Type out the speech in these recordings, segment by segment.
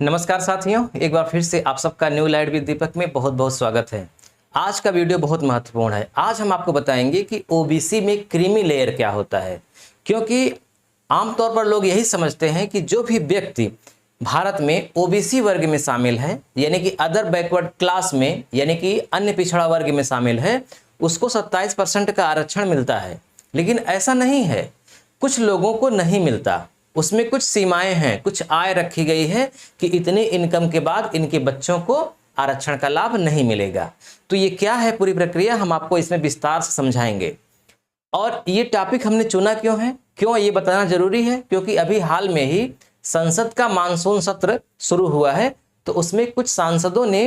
नमस्कार साथियों, एक बार फिर से आप सबका न्यू लाइट विद दीपक में बहुत बहुत स्वागत है। आज का वीडियो बहुत महत्वपूर्ण है। आज हम आपको बताएंगे कि ओबीसी में क्रीमी लेयर क्या होता है, क्योंकि आमतौर पर लोग यही समझते हैं कि जो भी व्यक्ति भारत में ओबीसी वर्ग में शामिल है, यानी कि अदर बैकवर्ड क्लास में, यानी कि अन्य पिछड़ा वर्ग में शामिल है, उसको 27% का आरक्षण मिलता है। लेकिन ऐसा नहीं है, कुछ लोगों को नहीं मिलता। उसमें कुछ सीमाएं हैं, कुछ आय रखी गई है कि इतने इनकम के बाद इनके बच्चों को आरक्षण का लाभ नहीं मिलेगा। तो ये क्या है, पूरी प्रक्रिया हम आपको इसमें विस्तार से समझाएंगे। और ये टॉपिक हमने चुना क्यों है, क्यों ये बताना जरूरी है, क्योंकि अभी हाल में ही संसद का मानसून सत्र शुरू हुआ है। तो उसमें कुछ सांसदों ने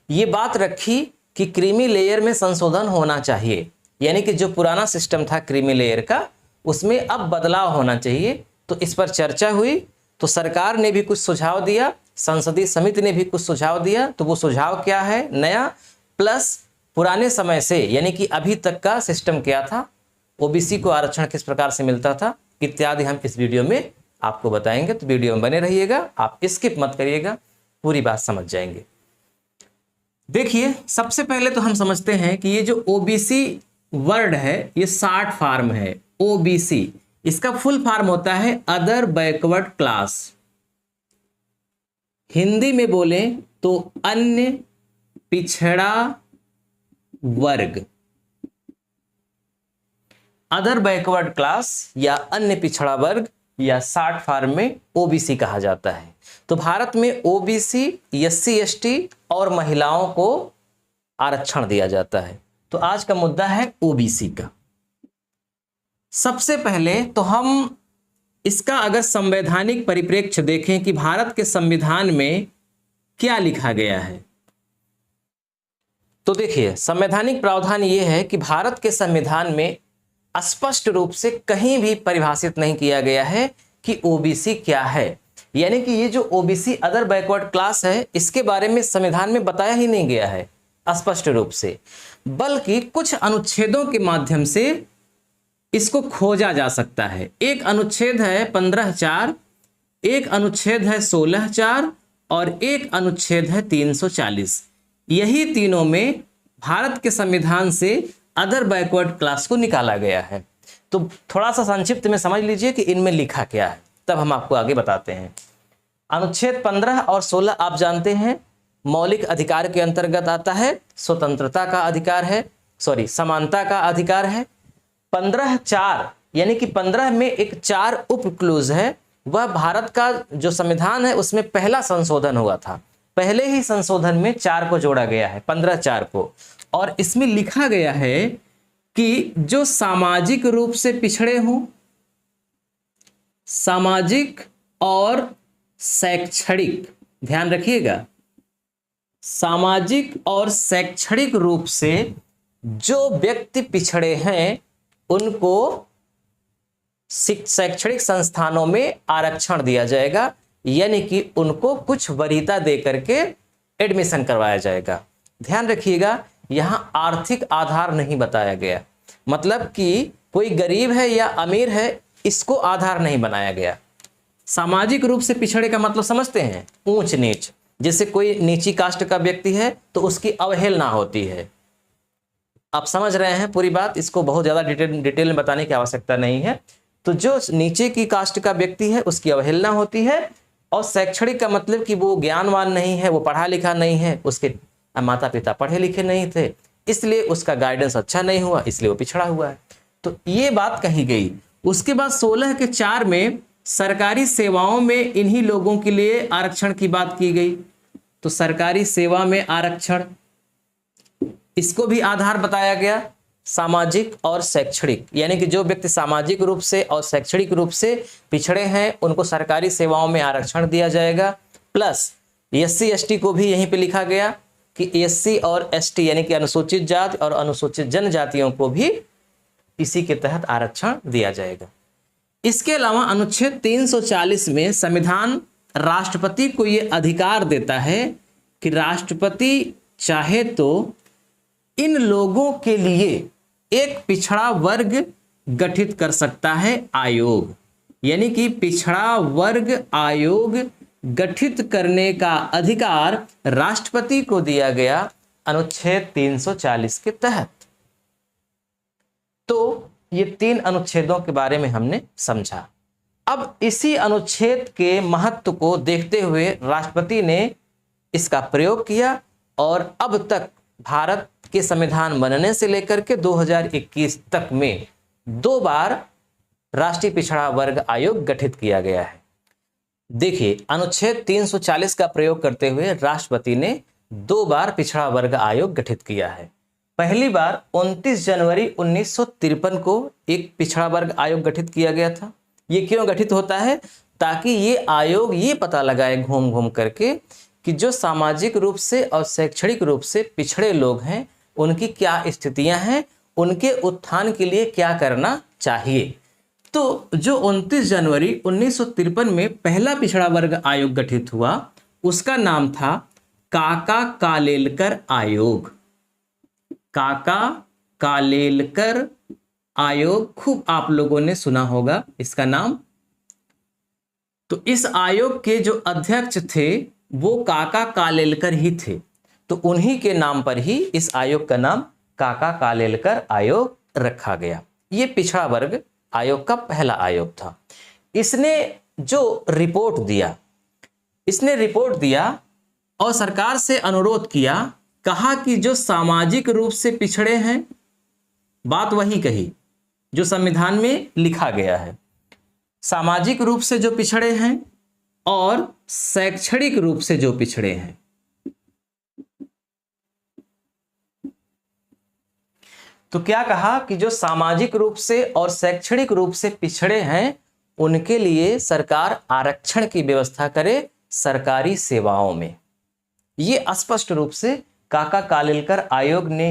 ये बात रखी कि क्रीमी लेयर में संशोधन होना चाहिए, यानी कि जो पुराना सिस्टम था क्रीमी लेयर का, उसमें अब बदलाव होना चाहिए। तो इस पर चर्चा हुई, तो सरकार ने भी कुछ सुझाव दिया, संसदीय समिति ने भी कुछ सुझाव दिया। तो वो सुझाव क्या है, नया प्लस पुराने समय से, यानी कि अभी तक का सिस्टम क्या था, ओबीसी को आरक्षण किस प्रकार से मिलता था, इत्यादि हम इस वीडियो में आपको बताएंगे। तो वीडियो में बने रहिएगा, आप स्किप मत करिएगा, पूरी बात समझ जाएंगे। देखिए, सबसे पहले तो हम समझते हैं कि ये जो ओबीसी वर्ड है, ये शॉर्ट फॉर्म है। ओबीसी इसका फुल फॉर्म होता है अदर बैकवर्ड क्लास। हिंदी में बोले तो अन्य पिछड़ा वर्ग। अदर बैकवर्ड क्लास या अन्य पिछड़ा वर्ग या शॉर्ट फॉर्म में ओबीसी कहा जाता है। तो भारत में ओबीसी, एससी, एसटी और महिलाओं को आरक्षण दिया जाता है। तो आज का मुद्दा है ओबीसी का। सबसे पहले तो हम इसका अगर संवैधानिक परिप्रेक्ष्य देखें कि भारत के संविधान में क्या लिखा गया है, तो देखिए, संवैधानिक प्रावधान यह है कि भारत के संविधान में स्पष्ट रूप से कहीं भी परिभाषित नहीं किया गया है कि ओबीसी क्या है। यानी कि ये जो ओबीसी अदर बैकवर्ड क्लास है, इसके बारे में संविधान में बताया ही नहीं गया है स्पष्ट रूप से, बल्कि कुछ अनुच्छेदों के माध्यम से इसको खोजा जा सकता है। एक अनुच्छेद है 15(4), एक अनुच्छेद है 16(4) और एक अनुच्छेद है 340। यही तीनों में भारत के संविधान से अदर बैकवर्ड क्लास को निकाला गया है। तो थोड़ा सा संक्षिप्त में समझ लीजिए कि इनमें लिखा क्या है, तब हम आपको आगे बताते हैं। अनुच्छेद 15 और 16 आप जानते हैं, मौलिक अधिकार के अंतर्गत आता है। स्वतंत्रता का अधिकार है, समानता का अधिकार है। 15(4) यानी कि 15 में एक 4 उप क्लूज है, वह भारत का जो संविधान है उसमें पहला संशोधन हुआ था। पहले ही संशोधन में 4 को जोड़ा गया है, 15(4) को। और इसमें लिखा गया है कि जो सामाजिक रूप से पिछड़े हों, सामाजिक और शैक्षणिक, ध्यान रखिएगा, सामाजिक और शैक्षणिक रूप से जो व्यक्ति पिछड़े हैं उनको शैक्षणिक संस्थानों में आरक्षण दिया जाएगा, यानी कि उनको कुछ वरीयता दे करके एडमिशन करवाया जाएगा। ध्यान रखिएगा, यहां आर्थिक आधार नहीं बताया गया, मतलब कि कोई गरीब है या अमीर है, इसको आधार नहीं बनाया गया। सामाजिक रूप से पिछड़े का मतलब समझते हैं, ऊंच नीच। जैसे कोई नीची कास्ट का व्यक्ति है तो उसकी अवहेलना होती है। आप समझ रहे हैं पूरी बात, इसको बहुत ज़्यादा डिटेल में बताने की आवश्यकता नहीं है। तो जो नीचे की कास्ट का व्यक्ति है उसकी अवहेलना होती है। और शैक्षणिक का मतलब कि वो ज्ञानवान नहीं है, वो पढ़ा लिखा नहीं है, उसके माता पिता पढ़े लिखे नहीं थे, इसलिए उसका गाइडेंस अच्छा नहीं हुआ, इसलिए वो पिछड़ा हुआ है। तो ये बात कही गई। उसके बाद 16(4) में सरकारी सेवाओं में इन्हीं लोगों के लिए आरक्षण की बात की गई। तो सरकारी सेवा में आरक्षण, इसको भी आधार बताया गया, सामाजिक और शैक्षणिक, यानी कि जो व्यक्ति सामाजिक रूप से और शैक्षणिक रूप से पिछड़े हैं उनको सरकारी सेवाओं में आरक्षण दिया जाएगा। प्लस एससी एसटी को भी यहीं पे लिखा गया कि एससी और एसटी यानी कि अनुसूचित जाति और अनुसूचित जनजातियों को भी इसी के तहत आरक्षण दिया जाएगा। इसके अलावा अनुच्छेद 340 में संविधान राष्ट्रपति को यह अधिकार देता है कि राष्ट्रपति चाहे तो इन लोगों के लिए एक पिछड़ा वर्ग गठित कर सकता है आयोग, यानी कि पिछड़ा वर्ग आयोग गठित करने का अधिकार राष्ट्रपति को दिया गया अनुच्छेद 340 के तहत। तो ये 3 अनुच्छेदों के बारे में हमने समझा। अब इसी अनुच्छेद के महत्व को देखते हुए राष्ट्रपति ने इसका प्रयोग किया और अब तक भारत के संविधान बनने से लेकर के 2021 तक में 2 बार राष्ट्रीय पिछड़ा वर्ग आयोग गठित किया गया है। देखिए, अनुच्छेद 340 का प्रयोग करते हुए राष्ट्रपति ने 2 बार पिछड़ा वर्ग आयोग गठित किया है। पहली बार 29 जनवरी 1953 को एक पिछड़ा वर्ग आयोग गठित किया गया था। ये क्यों गठित होता है? ताकि ये आयोग ये पता लगाए घूम घूम करके कि जो सामाजिक रूप से और शैक्षणिक रूप से पिछड़े लोग हैं उनकी क्या स्थितियां हैं, उनके उत्थान के लिए क्या करना चाहिए। तो जो 29 जनवरी 1953 में पहला पिछड़ा वर्ग आयोग गठित हुआ उसका नाम था काका कालेलकर आयोग। काका कालेलकर आयोग, खूब आप लोगों ने सुना होगा इसका नाम। तो इस आयोग के जो अध्यक्ष थे वो काका कालेलकर ही थे। तो उन्हीं के नाम पर ही इस आयोग का नाम काका कालेलकर आयोग रखा गया। ये पिछड़ा वर्ग आयोग का पहला आयोग था। इसने रिपोर्ट दिया और सरकार से अनुरोध किया, कहा कि जो सामाजिक रूप से पिछड़े हैं, बात वही कही जो संविधान में लिखा गया है, सामाजिक रूप से जो पिछड़े हैं और शैक्षणिक रूप से जो पिछड़े हैं। तो क्या कहा कि जो सामाजिक रूप से और शैक्षणिक रूप से पिछड़े हैं उनके लिए सरकार आरक्षण की व्यवस्था करे सरकारी सेवाओं में। ये स्पष्ट रूप से काका कालेलकर आयोग ने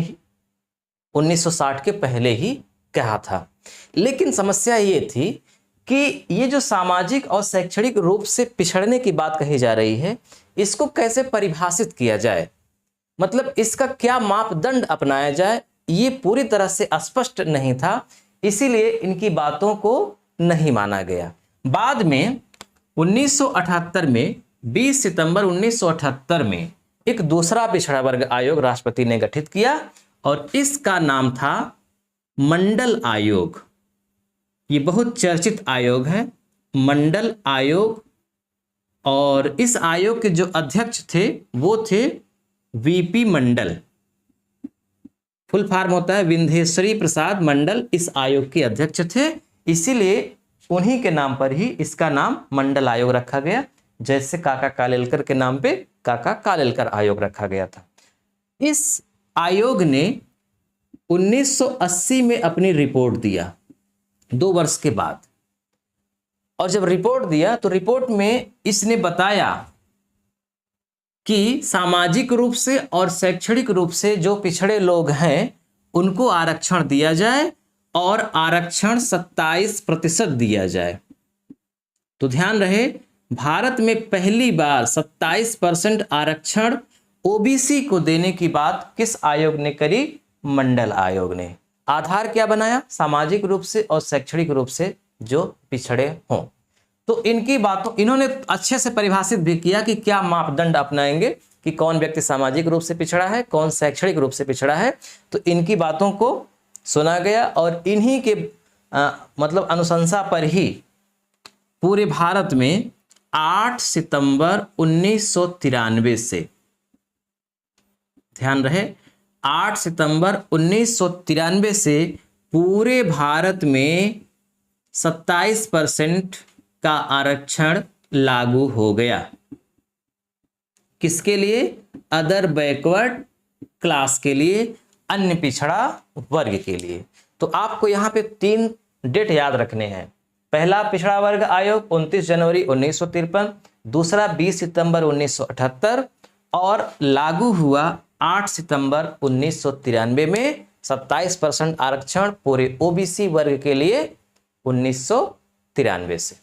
1960 के पहले ही कहा था। लेकिन समस्या ये थी कि ये जो सामाजिक और शैक्षणिक रूप से पिछड़ने की बात कही जा रही है, इसको कैसे परिभाषित किया जाए, मतलब इसका क्या मापदंड अपनाया जाए, ये पूरी तरह से स्पष्ट नहीं था। इसीलिए इनकी बातों को नहीं माना गया। बाद में 1978 में 20 सितंबर 1978 में एक दूसरा पिछड़ा वर्ग आयोग राष्ट्रपति ने गठित किया और इसका नाम था मंडल आयोग। ये बहुत चर्चित आयोग है, मंडल आयोग। और इस आयोग के जो अध्यक्ष थे वो थे वीपी मंडल। फुल फॉर्म होता है विंध्येश्वरी प्रसाद मंडल, इस आयोग के अध्यक्ष थे। इसीलिए उन्हीं के नाम पर ही इसका नाम मंडल आयोग रखा गया, जैसे काका कालेलकर के नाम पे काका कालेलकर आयोग रखा गया था। इस आयोग ने 1980 में अपनी रिपोर्ट दिया, 2 वर्ष के बाद। और जब रिपोर्ट दिया तो रिपोर्ट में इसने बताया कि सामाजिक रूप से और शैक्षणिक रूप से जो पिछड़े लोग हैं उनको आरक्षण दिया जाए और आरक्षण 27% दिया जाए। तो ध्यान रहे, भारत में पहली बार 27% आरक्षण ओबीसी को देने की बात किस आयोग ने करी? मंडल आयोग ने। आधार क्या बनाया? सामाजिक रूप से और शैक्षणिक रूप से जो पिछड़े हों। तो इनकी बातों, इन्होंने अच्छे से परिभाषित भी किया कि क्या मापदंड अपनाएंगे कि कौन व्यक्ति सामाजिक रूप से पिछड़ा है, कौन शैक्षणिक रूप से पिछड़ा है। तो इनकी बातों को सुना गया और इन्हीं के मतलब अनुशंसा पर ही पूरे भारत में 8 सितंबर 1993 से, ध्यान रहे 8 सितंबर 1993 से पूरे भारत में 27% का आरक्षण लागू हो गया। किसके लिए? अदर बैकवर्ड क्लास के लिए, अन्य पिछड़ा वर्ग के लिए। तो आपको यहाँ पे 3 डेट याद रखने हैं। पहला पिछड़ा वर्ग आयोग 29 जनवरी 1953, दूसरा 20 सितंबर 1978 और लागू हुआ 8 सितंबर 1993 में 27% आरक्षण पूरे ओबीसी वर्ग के लिए 1993 से।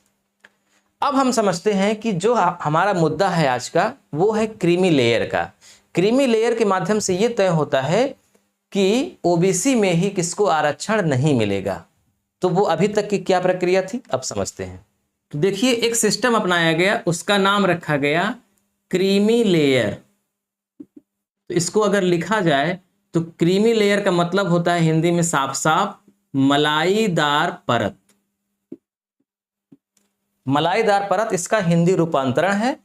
अब हम समझते हैं कि जो हमारा मुद्दा है आज का वो है क्रीमी लेयर का। क्रीमी लेयर के माध्यम से ये तय होता है कि ओबीसी में ही किसको आरक्षण नहीं मिलेगा। तो वो अभी तक की क्या प्रक्रिया थी, अब समझते हैं। तो देखिए एक सिस्टम अपनाया गया, उसका नाम रखा गया क्रीमी लेयर। तो इसको अगर लिखा जाए तो क्रीमी लेयर का मतलब होता है हिंदी में साफ साफ मलाईदार परत। मलाईदार परत इसका हिंदी रूपांतरण है,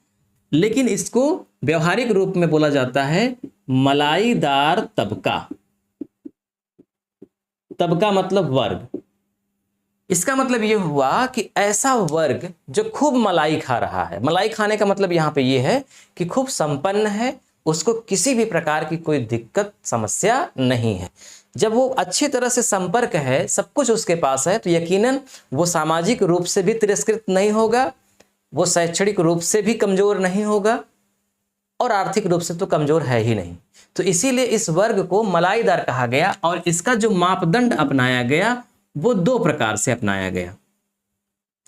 लेकिन इसको व्यवहारिक रूप में बोला जाता है मलाईदार तबका। तबका मतलब वर्ग। इसका मतलब यह हुआ कि ऐसा वर्ग जो खूब मलाई खा रहा है। मलाई खाने का मतलब यहां पे यह है कि खूब संपन्न है, उसको किसी भी प्रकार की कोई दिक्कत समस्या नहीं है। जब वो अच्छी तरह से संपर्क है, सब कुछ उसके पास है, तो यकीनन वो सामाजिक रूप से भी तिरस्कृत नहीं होगा, वो शैक्षणिक रूप से भी कमजोर नहीं होगा, और आर्थिक रूप से तो कमजोर है ही नहीं। तो इसीलिए इस वर्ग को मलाईदार कहा गया। और इसका जो मापदंड अपनाया गया वो दो प्रकार से अपनाया गया।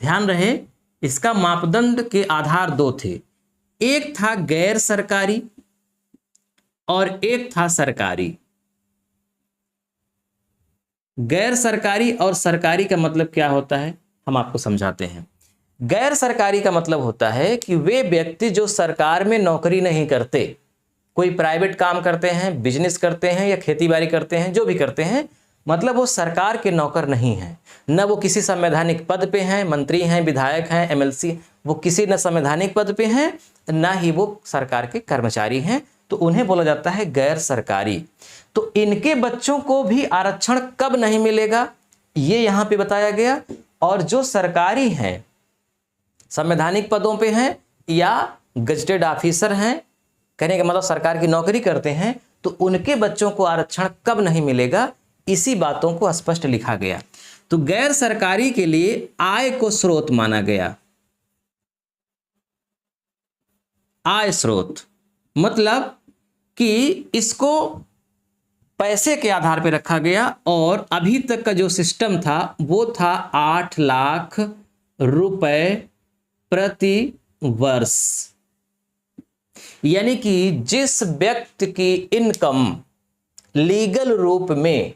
ध्यान रहे, इसका मापदंड के आधार दो थे। एक था गैर सरकारी और एक था सरकारी। गैर सरकारी और सरकारी का मतलब क्या होता है, हम आपको समझाते हैं। गैर सरकारी का मतलब होता है कि वे व्यक्ति जो सरकार में नौकरी नहीं करते, कोई प्राइवेट काम करते हैं, बिजनेस करते हैं या खेतीबाड़ी करते हैं, जो भी करते हैं, मतलब वो सरकार के नौकर नहीं हैं। न वो किसी संवैधानिक पद पे हैं, मंत्री हैं, विधायक हैं, एमएलसी, वो किसी न संवैधानिक पद पे हैं, ना ही वो सरकार के कर्मचारी हैं। तो उन्हें बोला जाता है गैर सरकारी। तो इनके बच्चों को भी आरक्षण कब नहीं मिलेगा, ये यहां पे बताया गया। और जो सरकारी हैं, संवैधानिक पदों पे हैं या गजटेड ऑफिसर हैं, कहने का मतलब सरकार की नौकरी करते हैं, तो उनके बच्चों को आरक्षण कब नहीं मिलेगा, इसी बातों को स्पष्ट लिखा गया। तो गैर सरकारी के लिए आय को स्रोत माना गया। आय स्रोत मतलब कि इसको पैसे के आधार पर रखा गया। और अभी तक का जो सिस्टम था वो था 8 लाख रुपए प्रति वर्ष। यानी कि जिस व्यक्ति की इनकम लीगल रूप में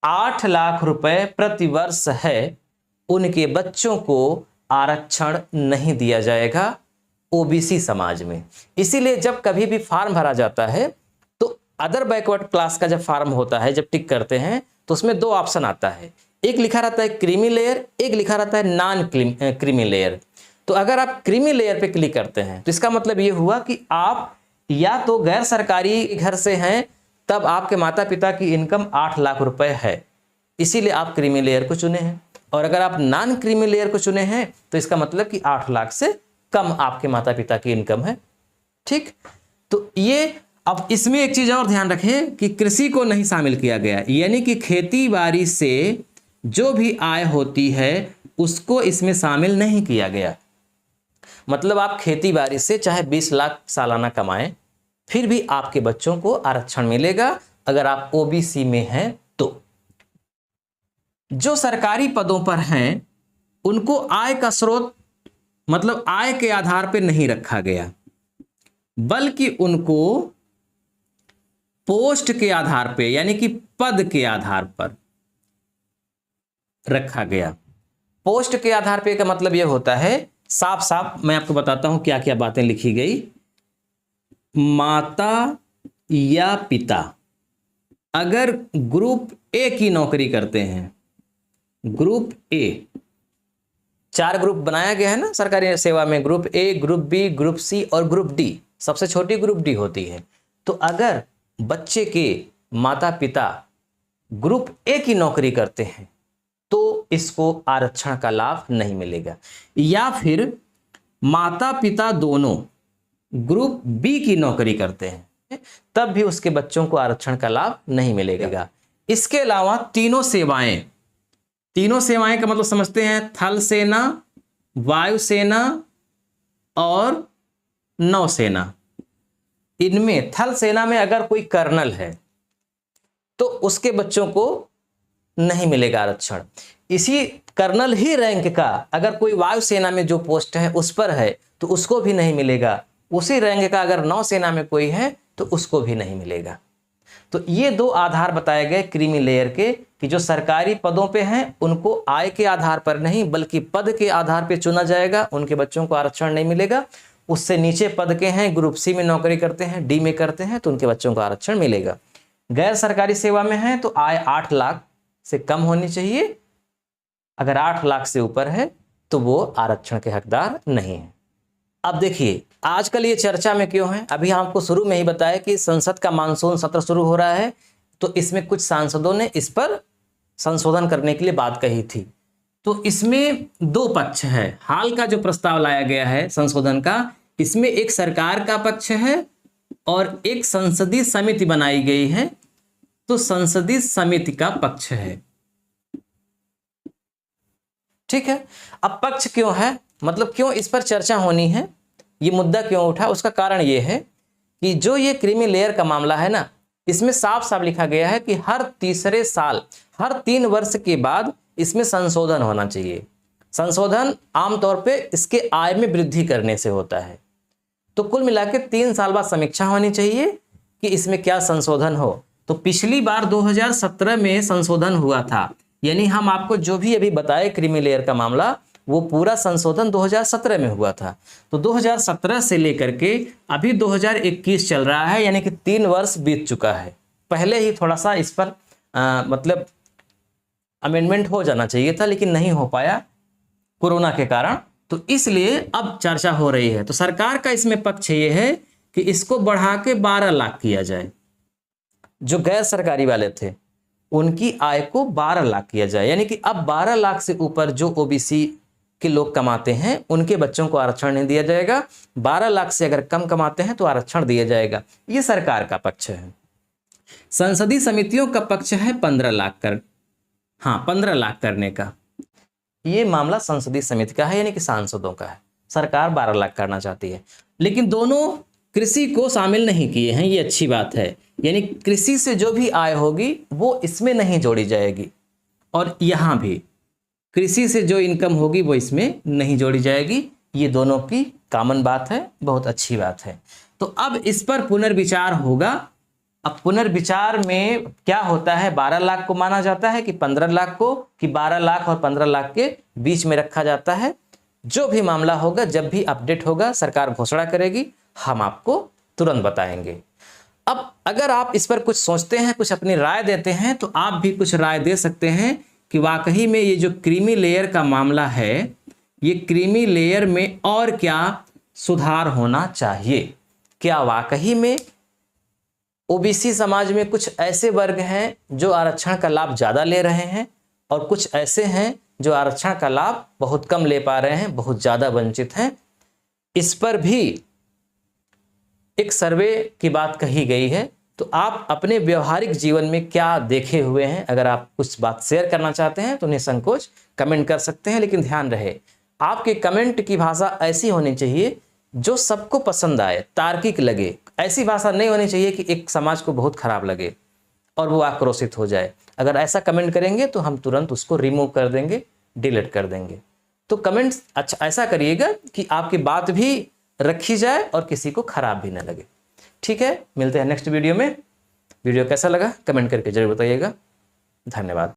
8 लाख रुपए प्रति वर्ष है, उनके बच्चों को आरक्षण नहीं दिया जाएगा ओबीसी समाज में। इसीलिए जब कभी भी फॉर्म भरा जाता है तो अदर बैकवर्ड क्लास का जब फॉर्म होता है, जब टिक करते हैं, तो उसमें दो ऑप्शन आता है। एक लिखा रहता है क्रीमी लेयर, एक लिखा रहता है नॉन क्रीमी लेयर। तो अगर आप क्रीमी लेयर पे क्लिक करते हैं तो इसका मतलब ये हुआ कि आप या तो गैर सरकारी घर से हैं, तब आपके माता पिता की इनकम 8 लाख रुपए है, इसीलिए आप क्रीमी लेयर को चुने हैं। और अगर आप नॉन क्रीमी लेयर को चुने हैं तो इसका मतलब कि 8 लाख से कम आपके माता पिता की इनकम है। ठीक, तो ये अब इसमें एक चीज और ध्यान रखें कि कृषि को नहीं शामिल किया गया, यानी कि खेती बाड़ी से जो भी आय होती है उसको इसमें शामिल नहीं किया गया। मतलब आप खेती बाड़ी से चाहे 20 लाख सालाना कमाएं, फिर भी आपके बच्चों को आरक्षण मिलेगा अगर आप ओबीसी में हैं तो। जो सरकारी पदों पर हैं उनको आय का स्रोत मतलब आय के आधार पर नहीं रखा गया, बल्कि उनको पोस्ट के आधार पे यानी कि पद के आधार पर रखा गया। पोस्ट के आधार पे का मतलब यह होता है, साफ साफ मैं आपको बताता हूं क्या क्या बातें लिखी गई। माता या पिता अगर ग्रुप ए की नौकरी करते हैं, ग्रुप ए, 4 ग्रुप बनाया गया है ना सरकारी सेवा में, group A, group B, group C और ग्रुप डी। सबसे छोटी ग्रुप डी होती है। तो अगर बच्चे के माता पिता ग्रुप ए की नौकरी करते हैं तो इसको आरक्षण का लाभ नहीं मिलेगा। या फिर माता पिता दोनों ग्रुप बी की नौकरी करते हैं, तब भी उसके बच्चों को आरक्षण का लाभ नहीं मिलेगा। इसके अलावा तीनों सेवाएं का मतलब समझते हैं, थल सेना, वायुसेना और नौसेना। इनमें थल सेना में अगर कोई कर्नल है तो उसके बच्चों को नहीं मिलेगा आरक्षण। इसी कर्नल ही रैंक का अगर कोई वायुसेना में जो पोस्ट है उस पर है तो उसको भी नहीं मिलेगा। उसी रैंक का अगर नौसेना में कोई है तो उसको भी नहीं मिलेगा। तो ये 2 आधार बताए गए क्रीमी लेयर के कि जो सरकारी पदों पे हैं उनको आय के आधार पर नहीं बल्कि पद के आधार पे चुना जाएगा, उनके बच्चों को आरक्षण नहीं मिलेगा। उससे नीचे पद के हैं, ग्रुप सी में नौकरी करते हैं, डी में करते हैं, तो उनके बच्चों को आरक्षण मिलेगा। गैर सरकारी सेवा में हैं तो आय 8 लाख से कम होनी चाहिए, अगर 8 लाख से ऊपर है तो वो आरक्षण के हकदार नहीं है। अब देखिए आजकल ये चर्चा में क्यों है, अभी आपको शुरू में ही बताया कि संसद का मानसून सत्र शुरू हो रहा है, तो इसमें कुछ सांसदों ने इस पर संशोधन करने के लिए बात कही थी। तो इसमें 2 पक्ष है। हाल का जो प्रस्ताव लाया गया है संशोधन का, इसमें एक सरकार का पक्ष है और एक संसदीय समिति बनाई गई है, तो संसदीय समिति का पक्ष है। ठीक है, अब पक्ष क्यों है, मतलब क्यों इस पर चर्चा होनी है, ये मुद्दा क्यों उठा, उसका कारण ये है कि जो ये क्रीमी लेयर का मामला है ना, इसमें साफ साफ लिखा गया है कि हर तीसरे साल, हर 3 वर्ष के बाद इसमें संशोधन होना चाहिए। संशोधन आमतौर पे इसके आय में वृद्धि करने से होता है। तो कुल मिलाकर 3 साल बाद समीक्षा होनी चाहिए कि इसमें क्या संशोधन हो। तो पिछली बार 2017 में संशोधन हुआ था, यानी हम आपको जो भी अभी बताए क्रीमी लेयर का मामला, वो पूरा संशोधन 2017 में हुआ था। तो 2017 से लेकर के अभी 2021 चल रहा है, यानी कि 3 वर्ष बीत चुका है। पहले ही थोड़ा सा इस पर मतलब अमेंडमेंट हो जाना चाहिए था, लेकिन नहीं हो पाया कोरोना के कारण, तो इसलिए अब चर्चा हो रही है। तो सरकार का इसमें पक्ष ये है कि इसको बढ़ा के 12 लाख किया जाए। जो गैर सरकारी वाले थे उनकी आय को 12 लाख किया जाए, यानी कि अब 12 लाख से ऊपर जो ओबीसी के लोग कमाते हैं उनके बच्चों को आरक्षण नहीं दिया जाएगा। 12 लाख से अगर कम कमाते हैं तो आरक्षण दिया जाएगा। ये सरकार का पक्ष है। संसदीय समितियों का पक्ष है 15 लाख 15 लाख करने का। ये मामला संसदीय समिति का है, यानी कि सांसदों का है। सरकार 12 लाख करना चाहती है, लेकिन दोनों कृषि को शामिल नहीं किए हैं, ये अच्छी बात है। यानी कृषि से जो भी आय होगी वो इसमें नहीं जोड़ी जाएगी, और यहाँ भी कृषि से जो इनकम होगी वो इसमें नहीं जोड़ी जाएगी। ये दोनों की कॉमन बात है, बहुत अच्छी बात है। तो अब इस पर पुनर्विचार होगा। अब पुनर्विचार में क्या होता है, 12 लाख को माना जाता है कि 15 लाख को, कि 12 लाख और 15 लाख के बीच में रखा जाता है। जो भी मामला होगा, जब भी अपडेट होगा, सरकार घोषणा करेगी, हम आपको तुरंत बताएंगे। अब अगर आप इस पर कुछ सोचते हैं, कुछ अपनी राय देते हैं, तो आप भी कुछ राय दे सकते हैं कि वाकई में ये जो क्रीमी लेयर का मामला है, ये क्रीमी लेयर में और क्या सुधार होना चाहिए। क्या वाकई में ओबीसी समाज में कुछ ऐसे वर्ग हैं जो आरक्षण का लाभ ज़्यादा ले रहे हैं, और कुछ ऐसे हैं जो आरक्षण का लाभ बहुत कम ले पा रहे हैं, बहुत ज़्यादा वंचित हैं। इस पर भी एक सर्वे की बात कही गई है। तो आप अपने व्यवहारिक जीवन में क्या देखे हुए हैं, अगर आप कुछ बात शेयर करना चाहते हैं तो निसंकोच कमेंट कर सकते हैं। लेकिन ध्यान रहे, आपके कमेंट की भाषा ऐसी होनी चाहिए जो सबको पसंद आए, तार्किक लगे। ऐसी भाषा नहीं होनी चाहिए कि एक समाज को बहुत खराब लगे और वो आक्रोशित हो जाए। अगर ऐसा कमेंट करेंगे तो हम तुरंत उसको रिमूव कर देंगे, डिलीट कर देंगे। तो कमेंट अच्छा ऐसा करिएगा कि आपकी बात भी रखी जाए और किसी को खराब भी ना लगे। ठीक है, मिलते हैं नेक्स्ट वीडियो में। वीडियो कैसा लगा कमेंट करके जरूर बताइएगा। धन्यवाद।